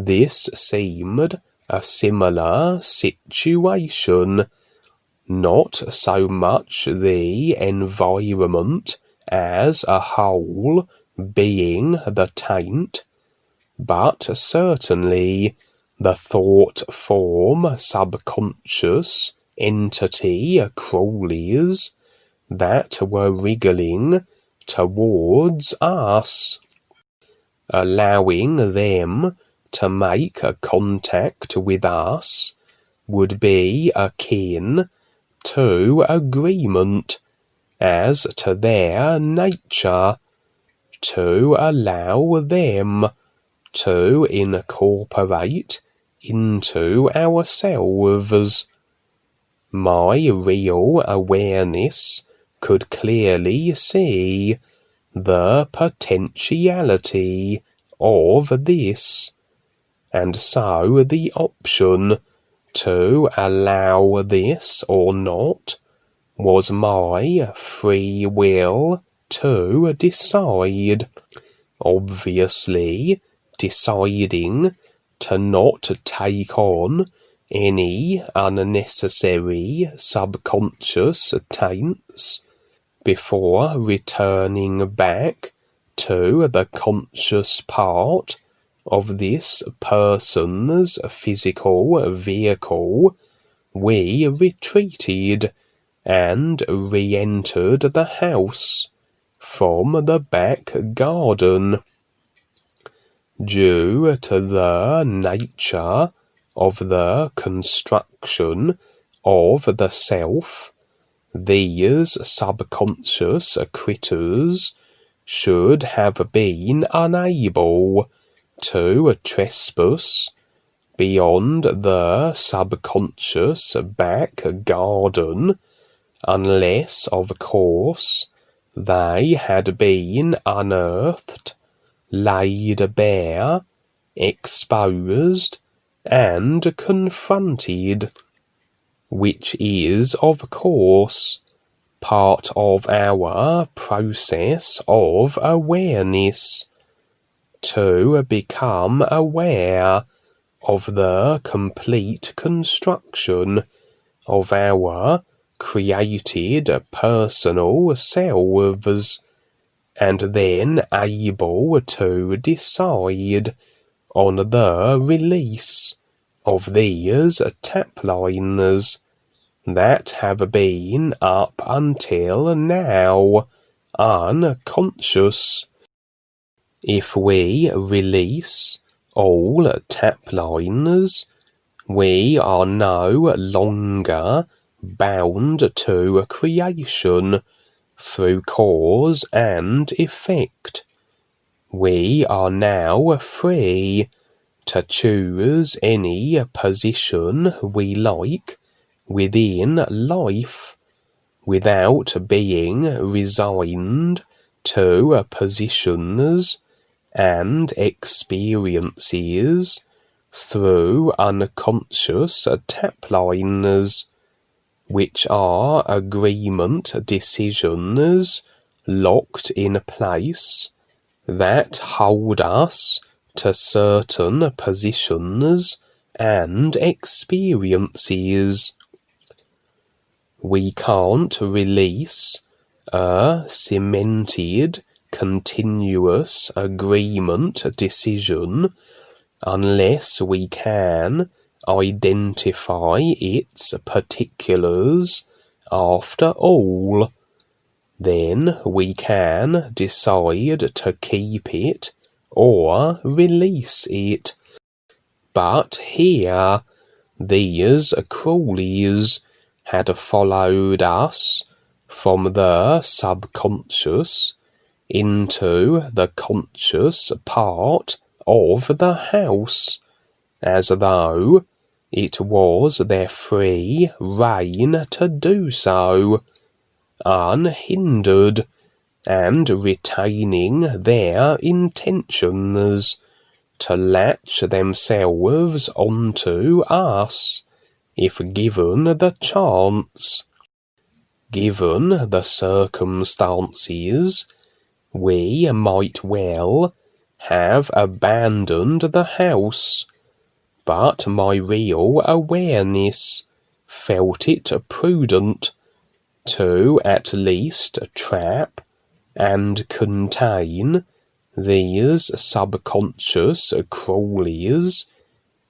This seemed a similar situation, not so much the environment as a whole being the taint, but certainly the thought form subconscious entity crawlies that were wriggling towards us. Allowing them to make contact with us would be akin to agreement as to their nature, to allow them to incorporate into ourselves. My real awareness could clearly see the potentiality of this, and so the option to allow this or not was my free will to decide. Obviously, deciding to not take on any unnecessary subconscious taints before returning back to the conscious part of this person's physical vehicle, we retreated and re-entered the house from the back garden. Due to the nature of the construction of the self, these subconscious critters should have been unable to trespass beyond the subconscious back garden unless, of course, they had been unearthed, laid bare, exposed, and confronted, which is, of course, part of our process of awareness, to become aware of the complete construction of our created personal selves, and then able to decide on the release of these tap lines that have been up until now unconscious. If we release all tap lines, we are no longer bound to creation through cause and effect. We are now free to choose any position we like within life without being resigned to positions and experiences through unconscious tap lines, which are agreement decisions locked in place that hold us to certain positions and experiences. We can't release a cemented, continuous agreement decision unless we can identify its particulars after all. Then we can decide to keep it or release it. But here, these crawlies had followed us from the subconscious into the conscious part of the house, as though it was their free reign to do so, unhindered, and retaining their intentions to latch themselves onto us, if given the chance. Given the circumstances, we might well have abandoned the house, but my real awareness felt it prudent to at least trap and contain these subconscious crawlies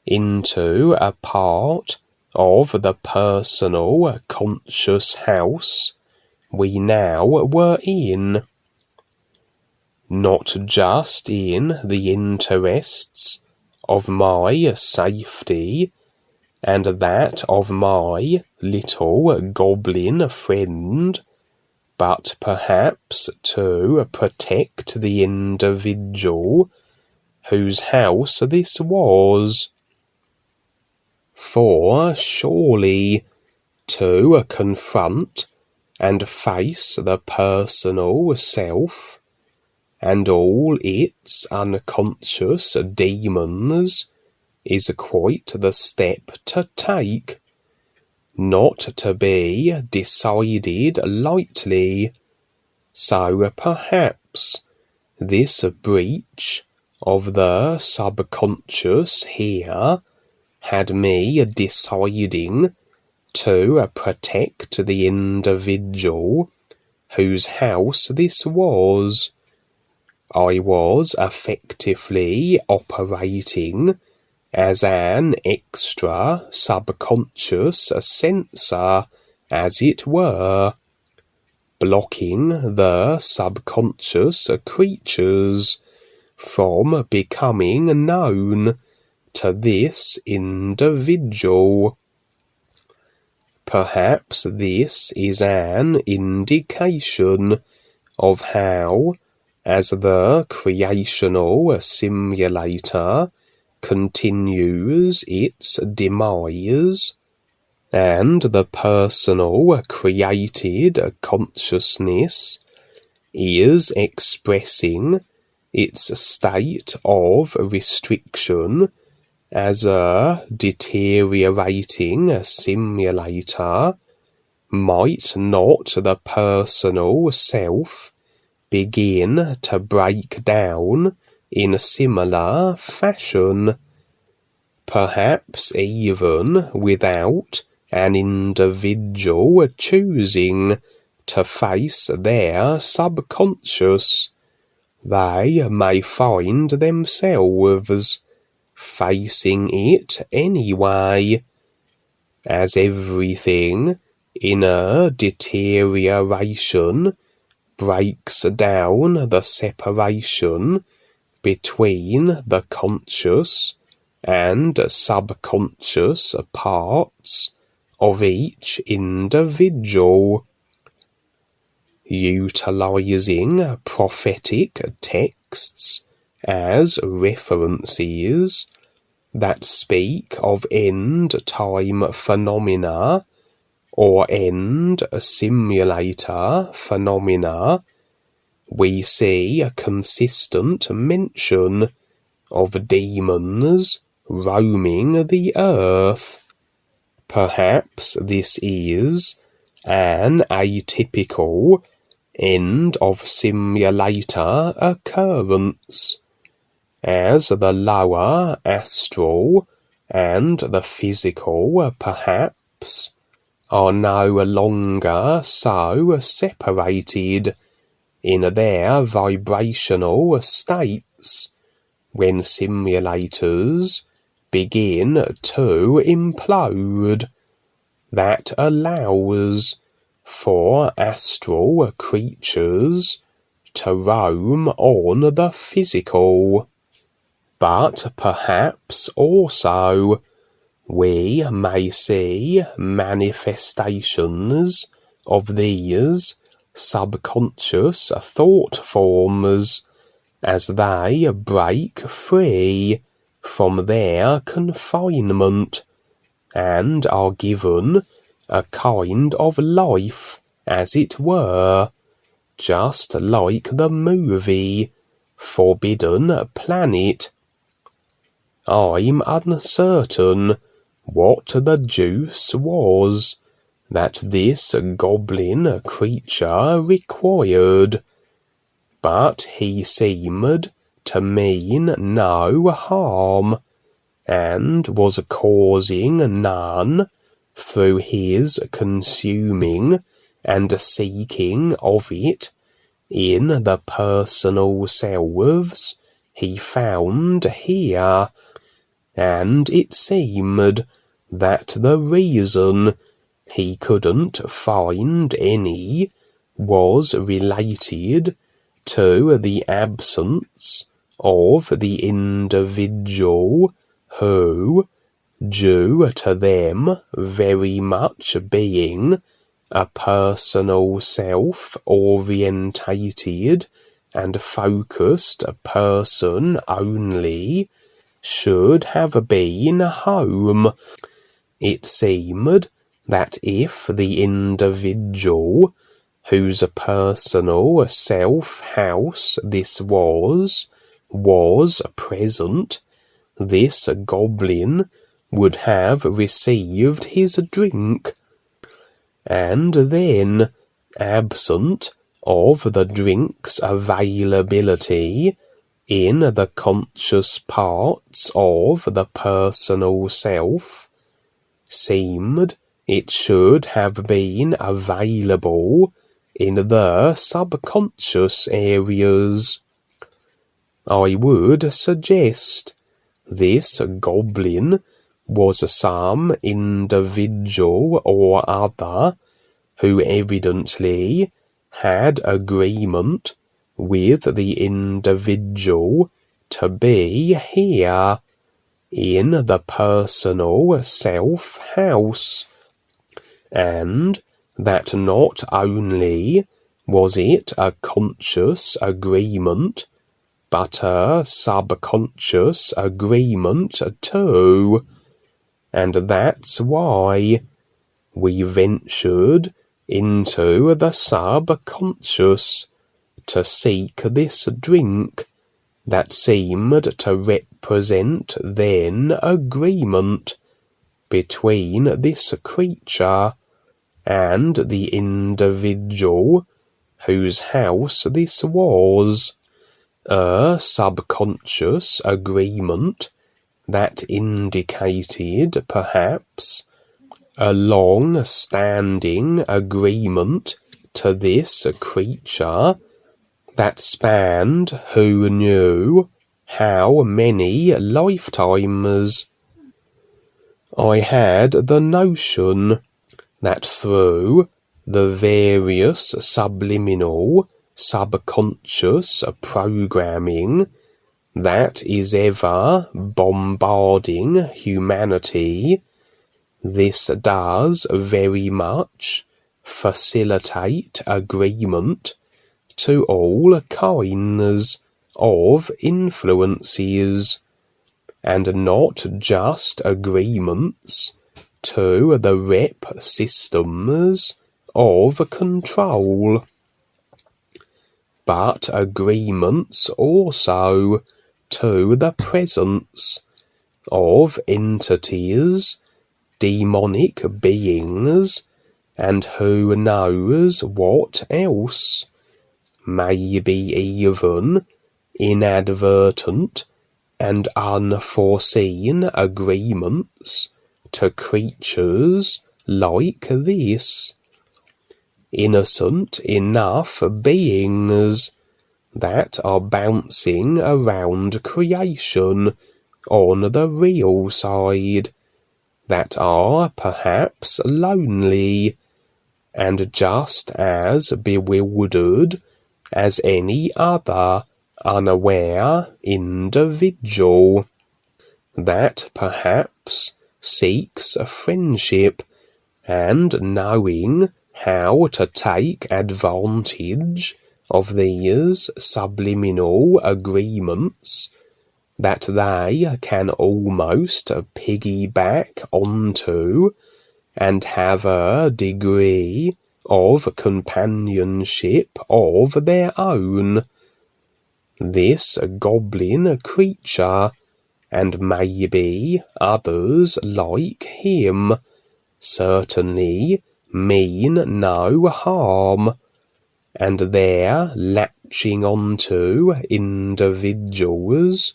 into a part of the personal conscious house we now were in, not just in the interests of my safety and that of my little goblin friend, but perhaps to protect the individual whose house this was. For surely to confront and face the personal self and all its unconscious demons is quite the step to take, not to be decided lightly. So perhaps this breach of the subconscious here had me deciding to protect the individual whose house this was. I was effectively operating as an extra subconscious censor, as it were, blocking the subconscious creatures from becoming known to this individual. Perhaps this is an indication of how, as the creational simulator continues its demise, and the personal created consciousness is expressing its state of restriction as a deteriorating simulator, might not the personal self begin to break down in a similar fashion, perhaps even without an individual choosing to face their subconscious? They may find themselves facing it anyway, as everything in a deterioration breaks down the separation between the conscious and subconscious parts of each individual. Utilizing prophetic texts as references that speak of end-time phenomena or end simulator phenomena, we see a consistent mention of demons roaming the earth. Perhaps this is an atypical end of simulator occurrence, as the lower astral and the physical perhaps are no longer so separated in their vibrational states when simulators begin to implode, that allows for astral creatures to roam on the physical. But perhaps also we may see manifestations of these subconscious thought forms as they break free from their confinement and are given a kind of life, as it were, just like the movie Forbidden Planet. I'm uncertain what the juice was that this goblin creature required, but he seemed to mean no harm, and was causing none through his consuming and seeking of it in the personal selves he found here, and it seemed that the reason he couldn't find any was related to the absence of the individual who, due to them very much being a personal self-orientated and focused person only, should have been home. It seemed that if the individual whose personal self-house this was present, this goblin would have received his drink, and then, absent of the drink's availability in the conscious parts of the personal self, seemed it should have been available in the subconscious areas. I would suggest this goblin was some individual or other who evidently had agreement with the individual to be here in the personal self-house, and that not only was it a conscious agreement, but a subconscious agreement too, and that's why we ventured into the subconscious to seek this drink that seemed to represent then agreement between this creature and the individual whose house this was, a subconscious agreement that indicated perhaps a long-standing agreement to this creature that spanned who knew how many lifetimes. I had the notion that through the various subliminal, subconscious programming that is ever bombarding humanity, this does very much facilitate agreement to all kinds of influences, and not just agreements to the rep systems of control, but agreements also to the presence of entities, demonic beings, and who knows what else, maybe even inadvertent and unforeseen agreements to creatures like this, innocent enough beings that are bouncing around creation on the real side, that are perhaps lonely and just as bewildered as any other unaware individual, that perhaps seeks friendship, and knowing how to take advantage of these subliminal agreements that they can almost piggyback onto and have a degree of companionship of their own. This goblin creature, and maybe others like him, certainly mean no harm, and their latching onto individuals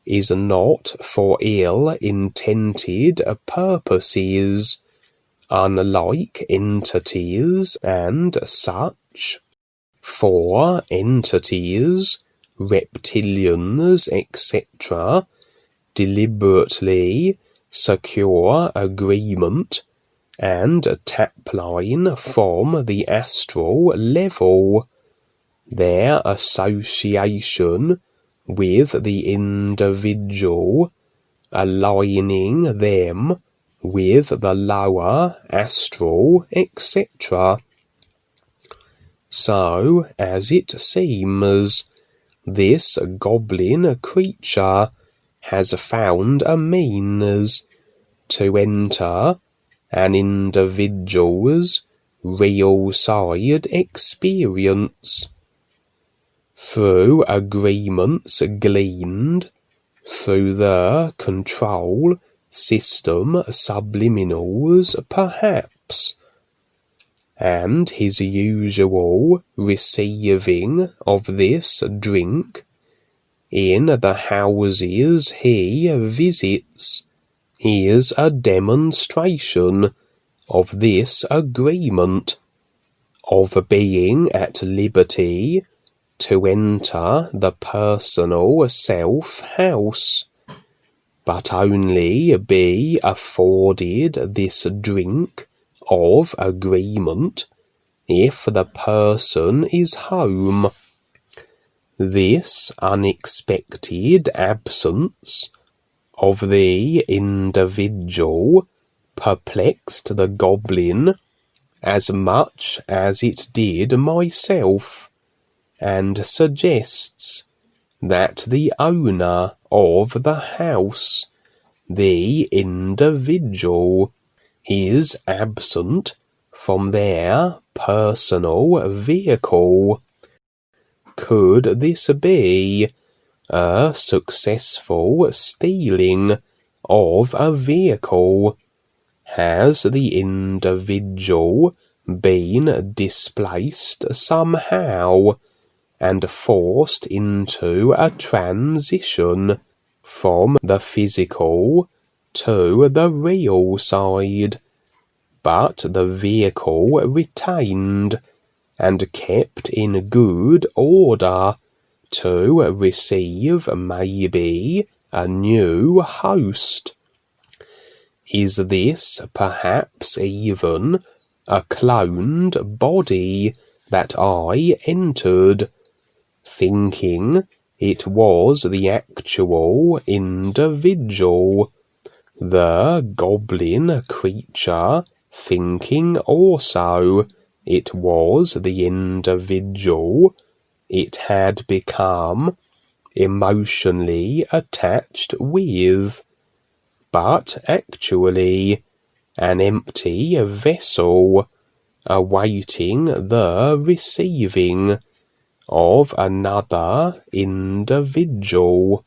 is not for ill-intended purposes, unlike entities and such. For entities, reptilians, etc., deliberately secure agreement and tapline from the astral level, their association with the individual aligning them with the lower astral, etc. So, as it seems, this goblin creature has found a means to enter an individual's real side experience through agreements gleaned through the control system subliminals, perhaps, and his usual receiving of this drink in the houses he visits is a demonstration of this agreement, of being at liberty to enter the personal self-house, but only be afforded this drink of agreement if the person is home. This unexpected absence of the individual perplexed the goblin as much as it did myself, and suggests that the owner of the house, the individual, is absent from their personal vehicle. Could this be a successful stealing of a vehicle? Has the individual been displaced somehow and forced into a transition from the physical to the real side, but the vehicle retained and kept in good order to receive maybe a new host? Is this perhaps even a cloned body that I entered, thinking it was the actual individual, the goblin creature thinking also it was the individual it had become emotionally attached with, but actually an empty vessel awaiting the receiving of another individual?